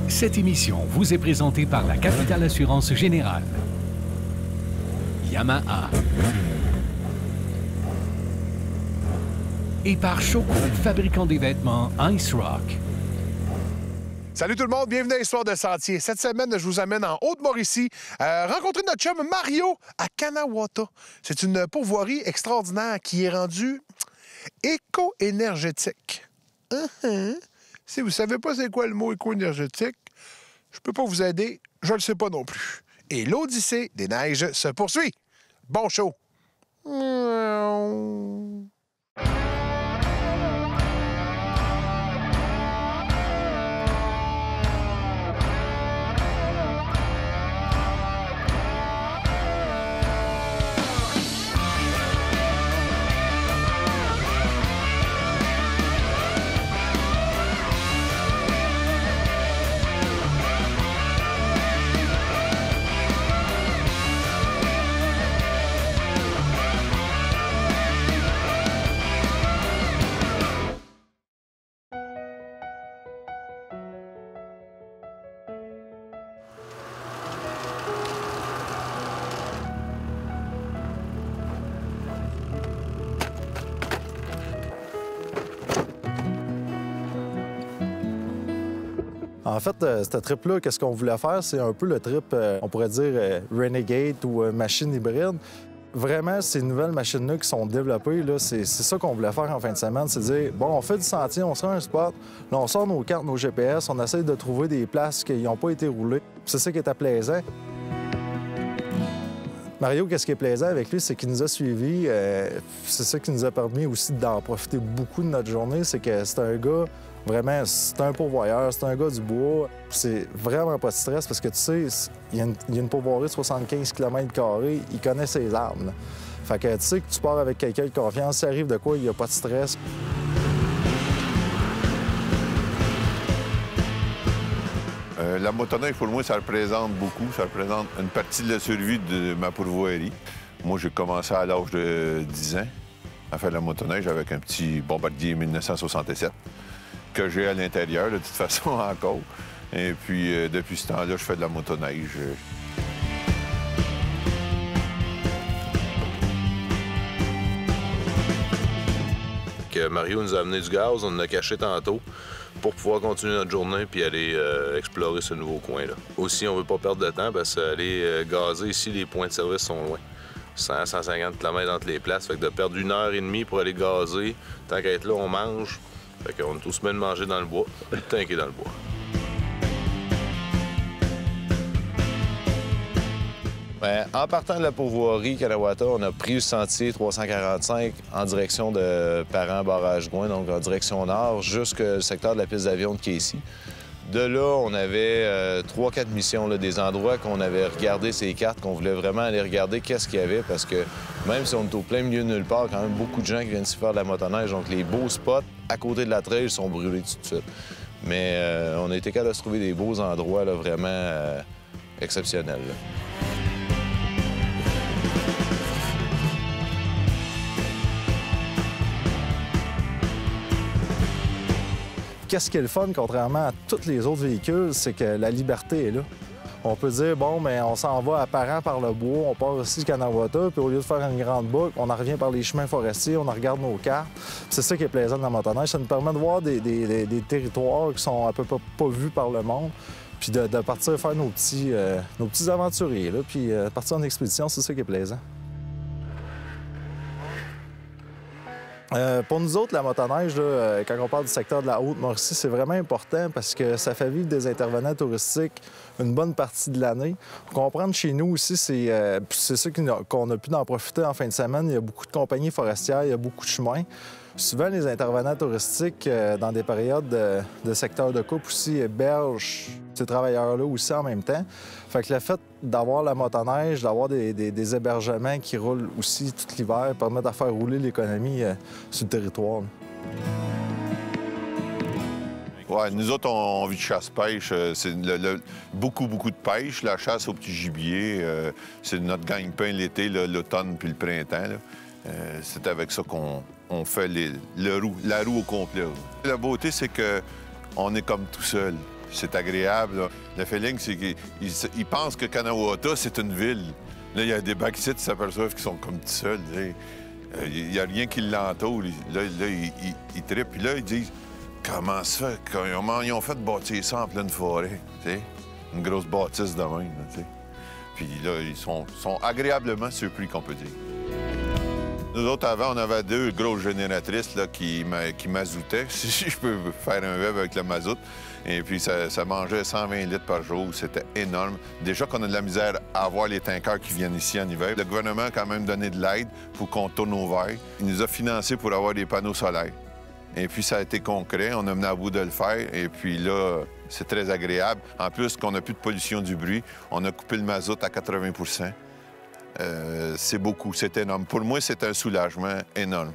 Cette émission vous est présentée par la Capitale Assurance Générale, Yamaha et par Choco, fabricant des vêtements Ice Rock. Salut tout le monde, bienvenue à l'Histoire de Sentier. Cette semaine, je vous amène en Haute-Mauricie rencontrer notre chum Mario à Kanawata. C'est une pourvoirie extraordinaire qui est rendue éco-énergétique. Si vous ne savez pas c'est quoi le mot éco-énergétique, je peux pas vous aider, je le sais pas non plus. Et l'Odyssée des neiges se poursuit. Bon show! En fait, ce trip-là, qu'est-ce qu'on voulait faire? C'est un peu le trip, on pourrait dire, Renegade ou machine hybride. Vraiment, ces nouvelles machines-là qui sont développées, c'est ça qu'on voulait faire en fin de semaine. C'est dire, bon, on fait du sentier, on sort un spot, là, on sort nos cartes, nos GPS, on essaie de trouver des places qui n'ont pas été roulées. C'est ça qui était plaisant. Mario, qu'est-ce qui est plaisant avec lui, c'est qu'il nous a suivis. C'est ça qui nous a permis aussi d'en profiter beaucoup de notre journée. C'est que c'est un gars, vraiment, c'est un pourvoyeur, c'est un gars du bois. C'est vraiment pas de stress parce que tu sais, il y a une pourvoirie de 75 km², il connaît ses armes. Là. Fait que tu sais que tu pars avec quelqu'un de confiance, ça arrive de quoi, il n'y a pas de stress. La motoneige, pour moi, ça représente beaucoup. Ça représente une partie de la survie de ma pourvoirie. Moi, j'ai commencé à l'âge de 10 ans à faire de la motoneige avec un petit Bombardier 1967 que j'ai à l'intérieur, de toute façon, encore. Et puis, depuis ce temps-là, je fais de la motoneige. Mario nous a amené du gaz, on en a caché tantôt pour pouvoir continuer notre journée puis aller explorer ce nouveau coin-là. Aussi, on veut pas perdre de temps parce qu'aller gazer ici, les points de service sont loin. 100-150 km entre les places, fait que de perdre 1h30 pour aller gazer, tant qu'à être là, on mange. Fait qu'on est tous bien de manger dans le bois, tant qu'il est dans le bois. Bien, en partant de la pourvoirie Kanawata, on a pris le sentier 345 en direction de Parent-Barrage-Gouin, donc en direction nord, jusqu'au secteur de la piste d'avion de Casey. De là, on avait 3-4 missions, là, des endroits qu'on avait regardé ces cartes, qu'on voulait vraiment aller regarder qu'est-ce qu'il y avait, parce que même si on est au plein milieu de nulle part, quand même beaucoup de gens qui viennent s'y faire de la motoneige, donc les beaux spots à côté de la trail sont brûlés tout de suite. Mais on a été capable de se trouver des beaux endroits là, vraiment exceptionnels. Là. Qu'est-ce qui est le fun, contrairement à tous les autres véhicules, c'est que la liberté est là. On peut dire, bon, mais on s'en va à Parent par le bois, on part ici de Kanawata, puis au lieu de faire une grande boucle, on en revient par les chemins forestiers, on en regarde nos cartes. C'est ça qui est plaisant dans la motoneige. Ça nous permet de voir des territoires qui sont à peu près pas vus par le monde, puis de partir faire nos petits aventuriers, là, puis partir en expédition, c'est ça qui est plaisant. Pour nous autres, la motoneige, là, quand on parle du secteur de la Haute-Mauricie, c'est vraiment important parce que ça fait vivre des intervenants touristiques une bonne partie de l'année. Pour comprendre, chez nous aussi, c'est ça qu'on a pu en profiter en fin de semaine. Il y a beaucoup de compagnies forestières, il y a beaucoup de chemins. Souvent, les intervenants touristiques, dans des périodes de secteur de coupe aussi, hébergent ces travailleurs-là aussi en même temps. Fait que le fait d'avoir la motoneige, d'avoir des hébergements qui roulent aussi tout l'hiver, permet de faire rouler l'économie sur le territoire. Ouais, nous autres, on vit de chasse-pêche. C'est beaucoup de pêche. La chasse au petit gibier, c'est notre gagne-pain l'été, l'automne puis le printemps. C'est avec ça qu'on fait la roue au complet. La beauté, c'est qu'on est comme tout seul. c'est agréable. Là. Le feeling, c'est qu'ils pensent que Kanawha, c'est une ville. Là, il y a des backseats qui s'aperçoivent qu'ils sont comme tout seuls. Il n'y a rien qui l'entoure. Là, ils trippent. Puis là, ils disent comment ça fait? Comment ils ont fait de bâtir ça en pleine forêt? T'sais? Une grosse bâtisse de même. T'sais? Puis là, ils sont agréablement surpris, qu'on peut dire. Nous autres, avant, on avait 2 grosses génératrices là, qui mazoutaient, si je peux faire un web avec le mazout. Et puis, ça mangeait 120 litres par jour. C'était énorme. Déjà qu'on a de la misère à avoir les tankers qui viennent ici en hiver. Le gouvernement a quand même donné de l'aide pour qu'on tourne au vert. Il nous a financé pour avoir des panneaux solaires. Et puis, ça a été concret. On a mené à bout de le faire. Et puis là, c'est très agréable. En plus, qu'on n'a plus de pollution du bruit, on a coupé le mazout à 80 %. C'est beaucoup, c'est énorme. Pour moi, c'est un soulagement énorme.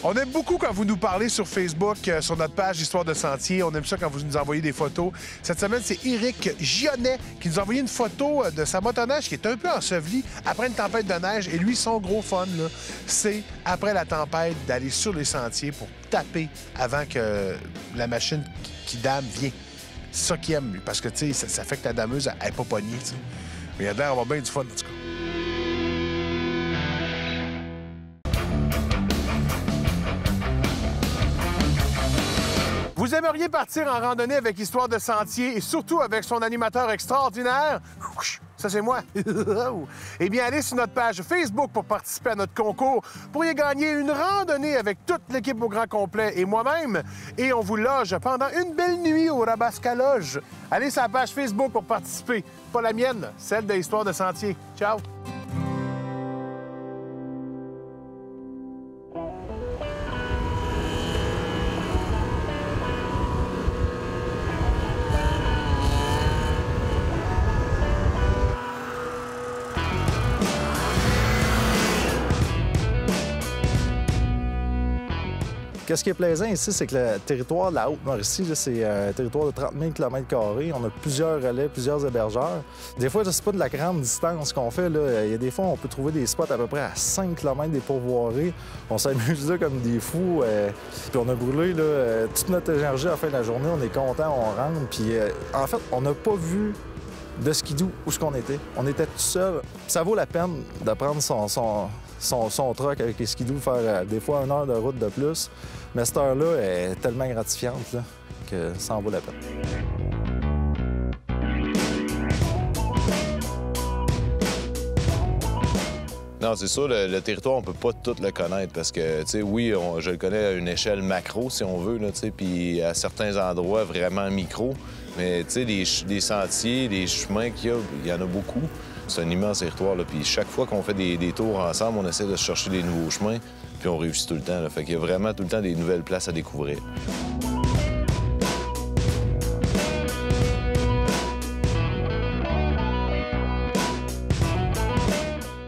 On aime beaucoup quand vous nous parlez sur Facebook, sur notre page Histoire de Sentier. On aime ça quand vous nous envoyez des photos. Cette semaine, c'est Éric Gionnet qui nous a envoyé une photo de sa motoneige qui est un peu ensevelie après une tempête de neige. Et lui, son gros fun, c'est, après la tempête, d'aller sur les sentiers pour taper avant que la machine qui dame vienne. C'est ça qu'il aime, lui, parce que, tu sais, ça fait que la dameuse, elle n'est pas pognée, tu sais. Mais il a l'air d'avoir bien du fun, en tout cas. Vous aimeriez partir en randonnée avec Histoire de Sentier et surtout avec son animateur extraordinaire? Ça, c'est moi. Eh bien, allez sur notre page Facebook pour participer à notre concours. Vous pourriez gagner une randonnée avec toute l'équipe au grand complet et moi-même. Et on vous loge pendant une belle nuit au Rabasca Lodge. Allez sur la page Facebook pour participer. Pas la mienne, celle de Histoire de Sentier. Ciao! Qu'est-ce qui est plaisant ici, c'est que le territoire de la Haute-Mauricie, c'est un territoire de 30 000 km². On a plusieurs relais, plusieurs hébergeurs. Des fois, c'est pas de la grande distance qu'on fait. Là. Il y a des fois, on peut trouver des spots à peu près à 5 km des pourvoiries. On s'amuse là comme des fous. Puis on a brûlé là, toute notre énergie à la fin de la journée. On est content, on rentre. Puis en fait, on n'a pas vu de skidoo où est-ce qu'on était. On était tout seul. Ça vaut la peine de prendre son truck avec les skidoo, faire des fois 1 heure de route de plus. Mais cette heure-là est tellement gratifiante là, que ça en vaut la peine. Non, c'est sûr, le territoire, on peut pas tout le connaître parce que, tu sais, oui, je le connais à une échelle macro, si on veut, tu sais, puis à certains endroits vraiment micro. Mais, tu sais, les sentiers, les chemins qu'il y a, il y en a beaucoup. C'est un immense territoire, là. Puis chaque fois qu'on fait des tours ensemble, on essaie de chercher des nouveaux chemins, puis on réussit tout le temps, là. Fait qu'il y a vraiment tout le temps des nouvelles places à découvrir.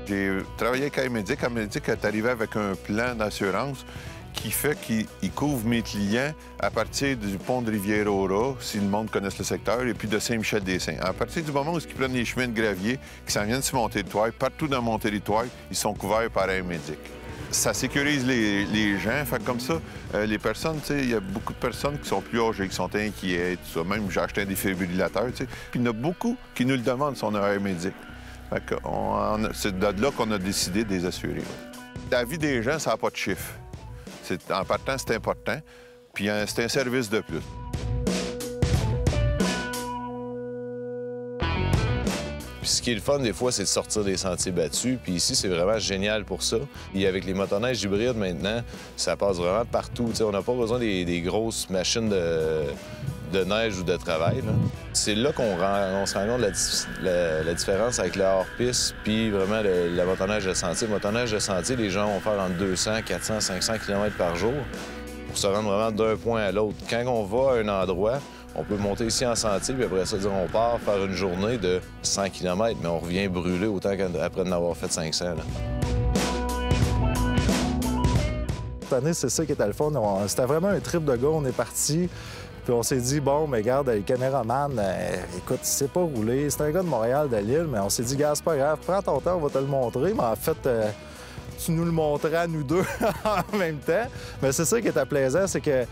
J'ai travaillé avec Amédic. Amédic est arrivé avec un plan d'assurance qui fait qu'il couvre mes clients à partir du pont de Rivière-au-Rat, si le monde connaisse le secteur, et puis de Saint-Michel-des-Saints. À partir du moment où ils prennent les chemins de gravier, qui s'en viennent sur mon territoire, partout dans mon territoire, ils sont couverts par Amédic. Ça sécurise les gens. Fait comme ça, les personnes, tu sais, il y a beaucoup de personnes qui sont plus âgées, qui sont inquiets, tout ça. Même, j'ai acheté un défibrillateur, tu sais. Puis il y en a beaucoup qui nous le demandent si on a un Amédic. Fait que c'est de là qu'on a décidé de les assurer. La vie des gens, ça n'a pas de chiffre. En partant, c'est important. Puis c'est un service de plus. Puis ce qui est le fun, des fois, c'est de sortir des sentiers battus. Puis ici, c'est vraiment génial pour ça. Et avec les motoneiges hybrides, maintenant, ça passe vraiment partout. T'sais, on n'a pas besoin des grosses machines de neige ou de travail. C'est là qu'on se rend compte de la différence avec le hors-piste puis vraiment la motoneige de sentier. Le motoneige de sentier, les gens vont faire entre 200, 400, 500 km par jour pour se rendre vraiment d'un point à l'autre. Quand on va à un endroit, on peut monter ici en sentier, puis après ça, on part faire une journée de 100 km, mais on revient brûler autant qu'après d'en avoir fait 500. Là. Cette année, c'est ça qui était le fun. C'était vraiment un trip de gars. On est parti. Puis on s'est dit, bon, mais regarde, le caméraman, écoute, il sait pas rouler. C'est un gars de Montréal, de Lille, mais on s'est dit, gars, c'est pas grave, prends ton temps, on va te le montrer. Mais en fait, tu nous le montrais à nous deux en même temps. Mais c'est ça qui était plaisant, c'est que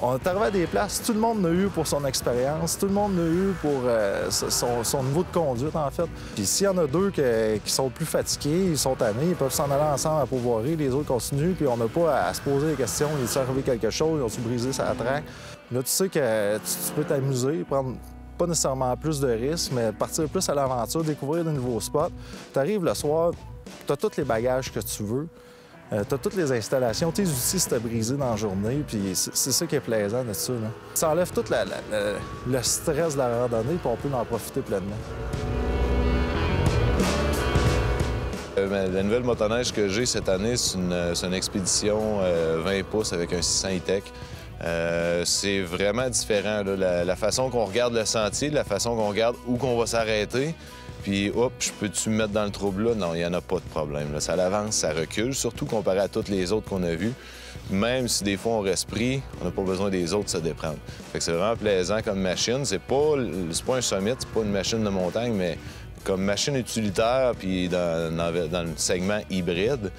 On est arrivé à des places, tout le monde l'a eu pour son expérience, tout le monde l'a eu pour son niveau de conduite, en fait. Puis s'il y en a deux qui sont plus fatigués, ils sont tannés, ils peuvent s'en aller ensemble à pourvoirie, les autres continuent, puis on n'a pas à se poser des questions. Il est arrivé quelque chose, ils ont-tu brisé sa traque? Là, tu sais que tu peux t'amuser, prendre pas nécessairement plus de risques, mais partir plus à l'aventure, découvrir de nouveaux spots. Tu arrives le soir, tu as tous les bagages que tu veux. Tu as toutes les installations, tes outils si t'as brisé dans la journée, puis c'est ça qui est plaisant de ça. Là. Ça enlève tout le stress de la randonnée, puis on peut en profiter pleinement. La nouvelle motoneige que j'ai cette année, c'est une expédition 20 pouces avec un 600 e-tech. C'est vraiment différent, là, la façon qu'on regarde le sentier, la façon qu'on regarde où qu'on va s'arrêter. Puis, hop, je peux-tu me mettre dans le trouble là? Non, il n'y en a pas de problème. Là. Ça avance, ça recule, surtout comparé à toutes les autres qu'on a vues. Même si des fois on reste pris, on n'a pas besoin des autres de se déprendre. Fait que c'est vraiment plaisant comme machine. C'est pas un Summit, c'est pas une machine de montagne, mais comme machine utilitaire, puis dans le segment hybride,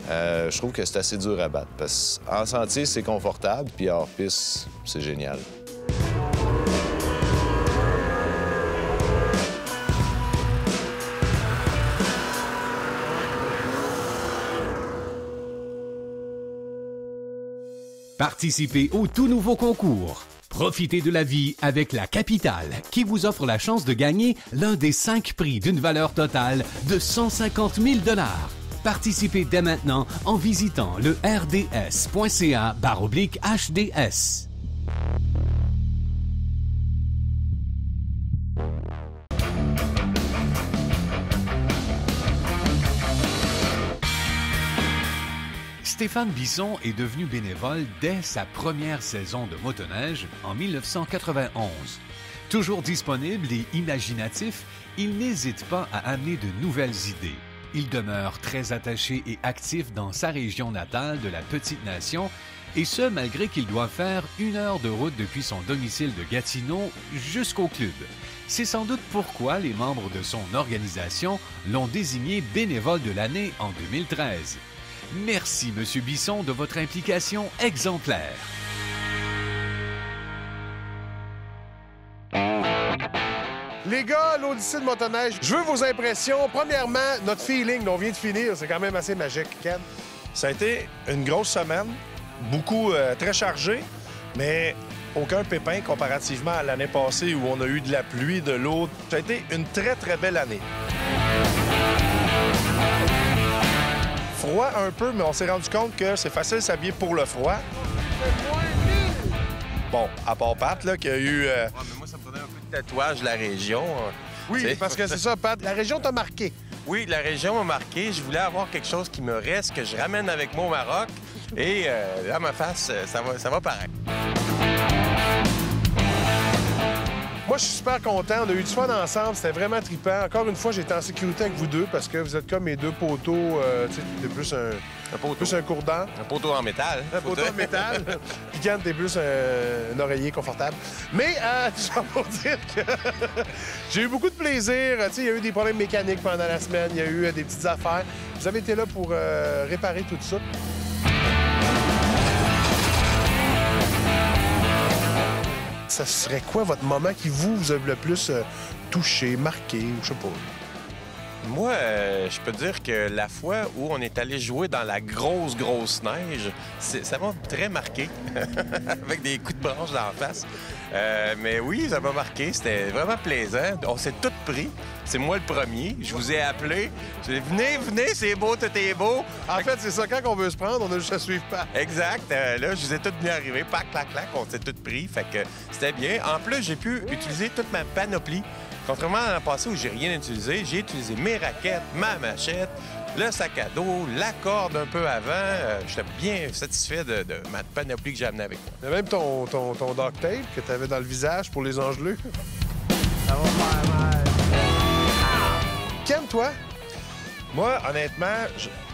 je trouve que c'est assez dur à battre. Parce qu'en sentier, c'est confortable, puis hors piste, c'est génial. Participez au tout nouveau concours. Profitez de la vie avec la Capitale, qui vous offre la chance de gagner l'un des 5 prix d'une valeur totale de 150 000 $. Participez dès maintenant en visitant le rds.ca/HDS. Stéphane Bisson est devenu bénévole dès sa première saison de motoneige en 1991. Toujours disponible et imaginatif, il n'hésite pas à amener de nouvelles idées. Il demeure très attaché et actif dans sa région natale de la Petite Nation, et ce malgré qu'il doit faire 1 heure de route depuis son domicile de Gatineau jusqu'au club. C'est sans doute pourquoi les membres de son organisation l'ont désigné bénévole de l'année en 2013. Merci, M. Bisson, de votre implication exemplaire. Les gars, l'Odyssée de motoneige, je veux vos impressions. Premièrement, notre feeling, là, on vient de finir, c'est quand même assez magique. Ken? Ça a été une grosse semaine, beaucoup très chargé, mais aucun pépin comparativement à l'année passée où on a eu de la pluie, de l'eau. Ça a été une très, très belle année. Froid un peu, mais on s'est rendu compte que c'est facile de s'habiller pour le froid. Bon, à part Pat, là, qui a eu... Ouais, mais moi, ça me prenait un peu de tatouage de la région. Oui, T'sais. parce que c'est ça, Pat. La région t'a marqué. Oui, la région m'a marqué. Je voulais avoir quelque chose qui me reste, que je ramène avec moi au Maroc. Et là, ma face, ça va paraître. Moi, je suis super content. On a eu du fun ensemble. C'était vraiment trippant. Encore une fois, j'étais en sécurité avec vous deux parce que vous êtes comme mes deux poteaux. Tu sais, t'es plus un courdent. Un poteau en métal. Un poteau en métal. Puis Ken, t'es plus un oreiller confortable. Mais, tout ça pour dire que j'ai eu beaucoup de plaisir. Tu sais, il y a eu des problèmes mécaniques pendant la semaine. Il y a eu des petites affaires. Vous avez été là pour réparer tout ça. Ça serait quoi votre moment qui vous a le plus touché, marqué, ou je sais pas? Moi, je peux dire que la fois où on est allé jouer dans la grosse neige, ça m'a très marqué, avec des coups de branche dans la face. Mais oui, ça m'a marqué. C'était vraiment plaisant. On s'est tous pris. C'est moi le premier. Je vous ai appelé. J'ai dit, venez, c'est beau, tout est beau. En fait, c'est ça. Quand on veut se prendre, on a juste à suivre pas. Exact. Là, je vous ai tous venus arriver. Pac, clac, clac. On s'est tous pris. Fait que c'était bien. En plus, j'ai pu utiliser toute ma panoplie. Contrairement à l'an passé où j'ai rien utilisé, j'ai utilisé mes raquettes, ma machette, le sac à dos, la corde un peu avant. J'étais bien satisfait de ma panoplie que j'ai amenée avec moi. Il y a même ton duct tape que tu avais dans le visage pour les engelures. Ça va faire mal. Ken, toi? Moi, honnêtement,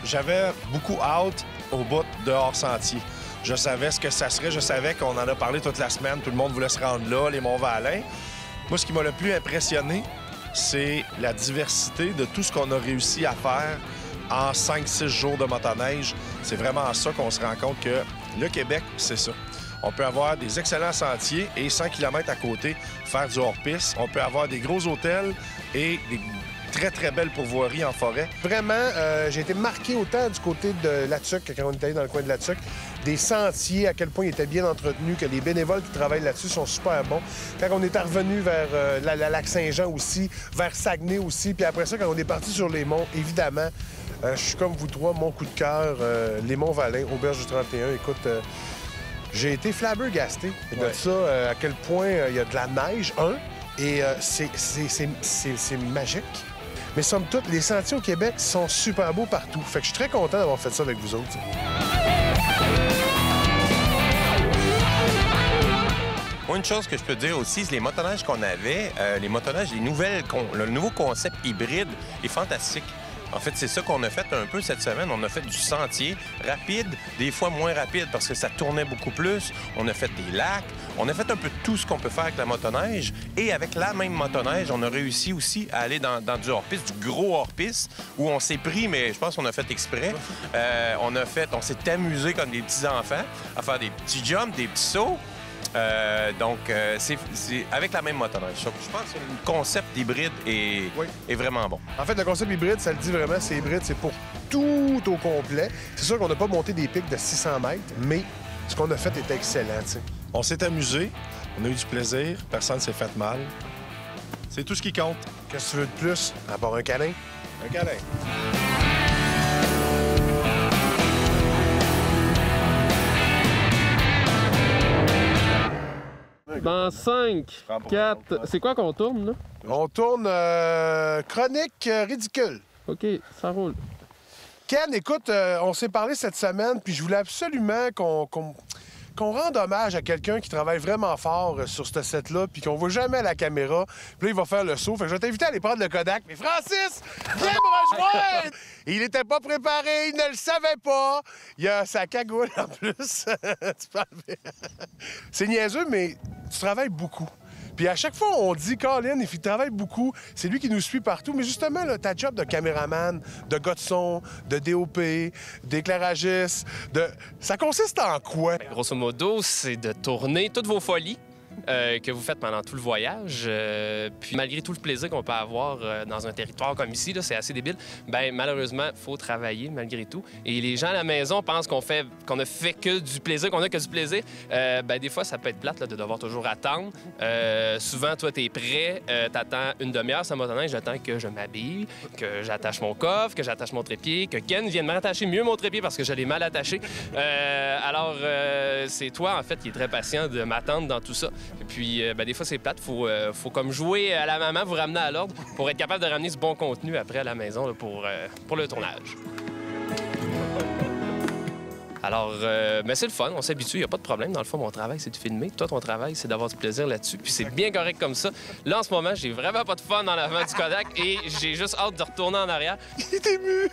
j'avais beaucoup hâte au bout de hors-sentier. Je savais ce que ça serait. Je savais qu'on en a parlé toute la semaine. Tout le monde voulait se rendre là, les Monts-Valin. Moi, ce qui m'a le plus impressionné, c'est la diversité de tout ce qu'on a réussi à faire en 5-6 jours de motoneige. C'est vraiment ça qu'on se rend compte que le Québec, c'est ça. On peut avoir des excellents sentiers et 100 km à côté, faire du hors-piste. On peut avoir des gros hôtels et des très, très belles pourvoiries en forêt. Vraiment, j'ai été marqué autant du côté de Latuc, quand on est allé dans le coin de Latuc, des sentiers, à quel point ils étaient bien entretenus, que les bénévoles qui travaillent là-dessus sont super bons. Quand on est revenu vers la Lac-Saint-Jean aussi, vers Saguenay aussi, puis après ça, quand on est parti sur les monts, évidemment, je suis comme vous trois, mon coup de cœur, les Monts-Valin, Auberge du 31. Écoute, j'ai été flabbergasté de ça, à quel point il y a de la neige, et c'est magique. Mais somme toute, les sentiers au Québec sont super beaux partout. Fait que je suis très content d'avoir fait ça avec vous autres. Moi, une chose que je peux dire aussi, c'est les motoneiges qu'on avait, le nouveau concept hybride est fantastique. En fait, c'est ça qu'on a fait un peu cette semaine. On a fait du sentier rapide, des fois moins rapide parce que ça tournait beaucoup plus. On a fait des lacs. On a fait un peu tout ce qu'on peut faire avec la motoneige. Et avec la même motoneige, on a réussi aussi à aller dans du hors-piste, du gros hors-piste, où on s'est pris, mais je pense qu'on a fait exprès. On s'est amusé comme des petits-enfants à faire des petits jumps, des petits sauts. C'est avec la même motoneige. Je pense que le concept hybride est vraiment bon. En fait, le concept hybride, ça le dit vraiment, c'est hybride, c'est pour tout au complet. C'est sûr qu'on n'a pas monté des pics de 600 mètres, mais ce qu'on a fait était excellent, tu sais. On s'est amusé, on a eu du plaisir, personne ne s'est fait mal. C'est tout ce qui compte. Qu'est-ce que tu veux de plus, à part un câlin? Un câlin. Dans 5, 4... C'est quoi qu'on tourne, là? On tourne chronique ridicule. OK, ça roule. Ken, écoute, on s'est parlé cette semaine, puis je voulais absolument qu'on rende hommage à quelqu'un qui travaille vraiment fort sur ce set-là, puis qu'on voit jamais à la caméra. Puis là, il va faire le saut. Fait que je vais t'inviter à aller prendre le Kodak. Mais Francis, viens me rejoindre! Il n'était pas préparé, il ne le savait pas. Il a sa cagoule en plus. C'est niaiseux, mais tu travailles beaucoup. Puis à chaque fois, on dit, Colin, il travaille beaucoup. C'est lui qui nous suit partout. Mais justement, là, ta job de caméraman, de gars de son, de DOP, d'éclairagiste, ça consiste en quoi? Grosso modo, c'est de tourner toutes vos folies que vous faites pendant tout le voyage. Puis malgré tout le plaisir qu'on peut avoir dans un territoire comme ici, c'est assez débile, bien malheureusement, il faut travailler malgré tout. Et les gens à la maison pensent qu'on a fait que du plaisir, qu'on a que du plaisir. Bien, des fois, ça peut être plate là, de devoir toujours attendre. Souvent, toi, t'es prêt, t'attends une demi-heure, ça motoneige, j'attends que je m'habille, que j'attache mon coffre, que j'attache mon trépied, que Ken vienne me rattacher mieux mon trépied parce que je l'ai mal attaché. Alors, c'est toi, en fait, qui est très patient de m'attendre dans tout ça. Et puis, des fois, c'est plate. Faut comme jouer à la maman, vous ramener à l'ordre pour être capable de ramener ce bon contenu après à la maison là, pour le tournage. Alors, c'est le fun, on s'habitue, il n'y a pas de problème. Dans le fond, mon travail, c'est de filmer. Toi, ton travail, c'est d'avoir du plaisir là-dessus. Puis c'est bien correct comme ça. Là, en ce moment, j'ai vraiment pas de fun dans l'avant du Kodak et j'ai juste hâte de retourner en arrière. Il est ému!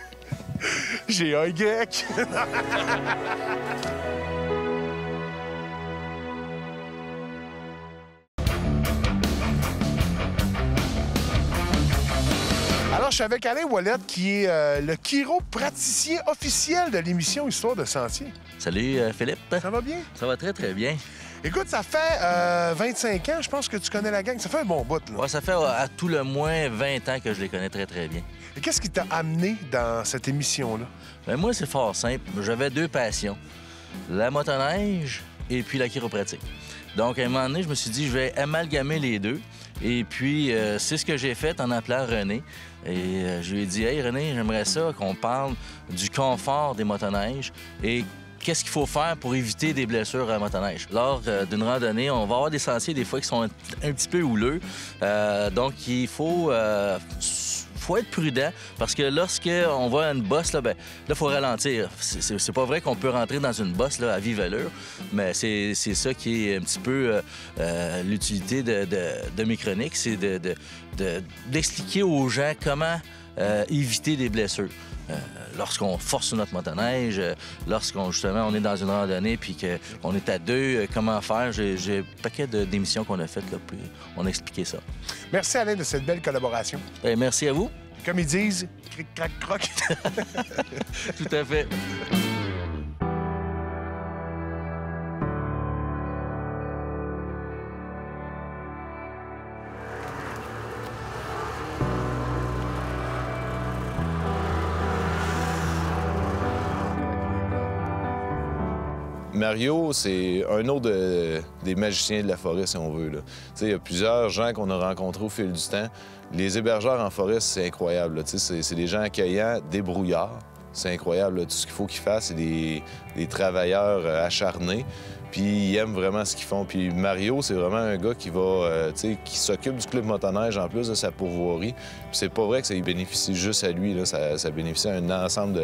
J'ai un grec! Alors, je suis avec Alain Ouellet, qui est le chiropraticien officiel de l'émission Histoire de Sentier. Salut, Philippe. Ça va bien? Ça va très, très bien. Écoute, ça fait 25 ans, je pense que tu connais la gang. Ça fait un bon bout, là. Ouais, ça fait à tout le moins 20 ans que je les connais très, très bien. Et qu'est-ce qui t'a amené dans cette émission-là? Bien, moi, c'est fort simple. J'avais deux passions, la motoneige et puis la chiropratique. Donc, à un moment donné, je me suis dit, je vais amalgamer les deux. Et puis, c'est ce que j'ai fait en appelant René. Et je lui ai dit, « Hey, René, j'aimerais ça qu'on parle du confort des motoneiges et qu'est-ce qu'il faut faire pour éviter des blessures à la motoneige. » Lors d'une randonnée, on va avoir des sentiers des fois qui sont un petit peu houleux. Donc, il faut être prudent parce que lorsqu'on voit une bosse, là, il faut ralentir. C'est pas vrai qu'on peut rentrer dans une bosse là, à vive allure, mais c'est ça qui est un petit peu l'utilité de mes chroniques, c'est d'expliquer aux gens comment éviter des blessures. Lorsqu'on force sur notre motoneige, lorsqu'on justement on est dans une randonnée puis qu'on est à deux, comment faire? J'ai un paquet d'émissions qu'on a faites là, puis on a expliqué ça. Merci Alain de cette belle collaboration. Bien, merci à vous. Comme ils disent, cric, crac, croc. Tout à fait. Mario, c'est un autre des magiciens de la forêt, si on veut. Là. Il y a plusieurs gens qu'on a rencontrés au fil du temps. Les hébergeurs en forêt, c'est incroyable. C'est des gens accueillants, débrouillards. C'est incroyable. Là. Tout ce qu'il faut qu'ils fassent, c'est des travailleurs acharnés. Puis ils aiment vraiment ce qu'ils font. Puis Mario, c'est vraiment un gars qui va, qui s'occupe du club motoneige en plus de sa pourvoirie. Puis c'est pas vrai que ça lui bénéficie juste à lui. Là. Ça bénéficie à un ensemble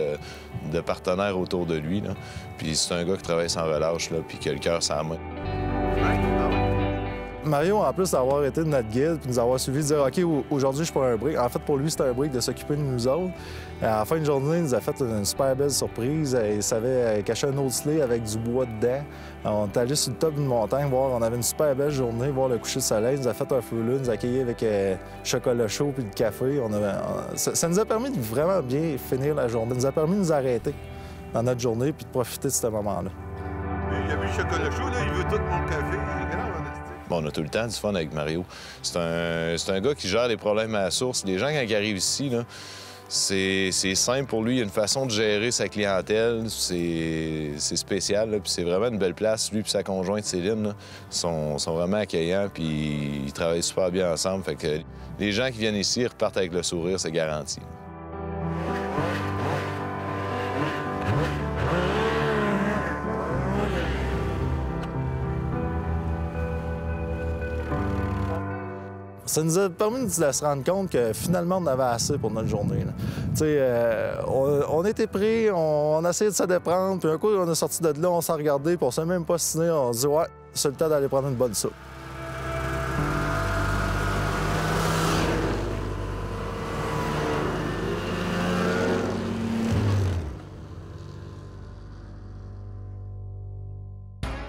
de partenaires autour de lui. Là. Puis c'est un gars qui travaille sans relâche, là, puis qui a le cœur sans main. Mario, en plus d'avoir été de notre guide puis nous avoir suivi, dire OK, aujourd'hui, je prends un break. En fait, pour lui, c'était un break de s'occuper de nous autres. À la fin de journée, il nous a fait une super belle surprise. Il savait cacher un autre sleigh avec du bois dedans. On est allé sur le top d'une montagne voir. On avait une super belle journée, voir le coucher de soleil. Il nous a fait un feu là, il nous a accueillis avec chocolat chaud puis le café. Ça nous a permis de vraiment bien finir la journée. Ça nous a permis de nous arrêter dans notre journée puis de profiter de ce moment-là. Mais il y avait le chocolat chaud, là. Il veut tout mon café. Bon, on a tout le temps du fun avec Mario. C'est un gars qui gère les problèmes à la source. Les gens, quand ils arrivent ici, là, c'est simple pour lui. Il a une façon de gérer sa clientèle. C'est spécial. Puis c'est vraiment une belle place. Lui et sa conjointe, Céline, là, sont vraiment accueillants. Puis ils travaillent super bien ensemble. Fait que les gens qui viennent ici repartent avec le sourire, c'est garanti. Ça nous a permis de se rendre compte que finalement, on avait assez pour notre journée. On était pris, on essayait de se déprendre, puis un coup, on est sorti de là, on s'est regardé, puis on s'est même pas signé, on se dit « Ouais, c'est le temps d'aller prendre une bonne soupe ».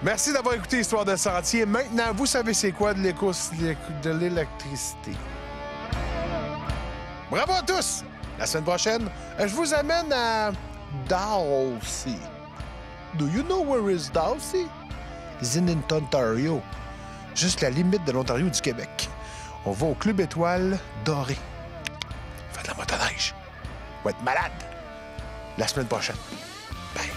Merci d'avoir écouté Histoire de sentier. Maintenant, vous savez c'est quoi de l'électricité. Bravo à tous! La semaine prochaine, je vous amène à Dawsey. Do you know where is Dawsey? It's in Ontario. Juste la limite de l'Ontario et du Québec. On va au Club Étoile Doré. On fait de la motoneige. On va être malade. La semaine prochaine. Bye.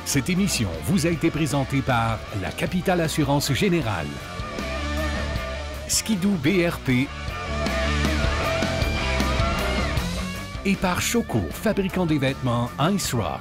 Cette émission vous a été présentée par la Capitale Assurance Générale, Skidoo BRP et par Choco, fabricant des vêtements Ice Rock.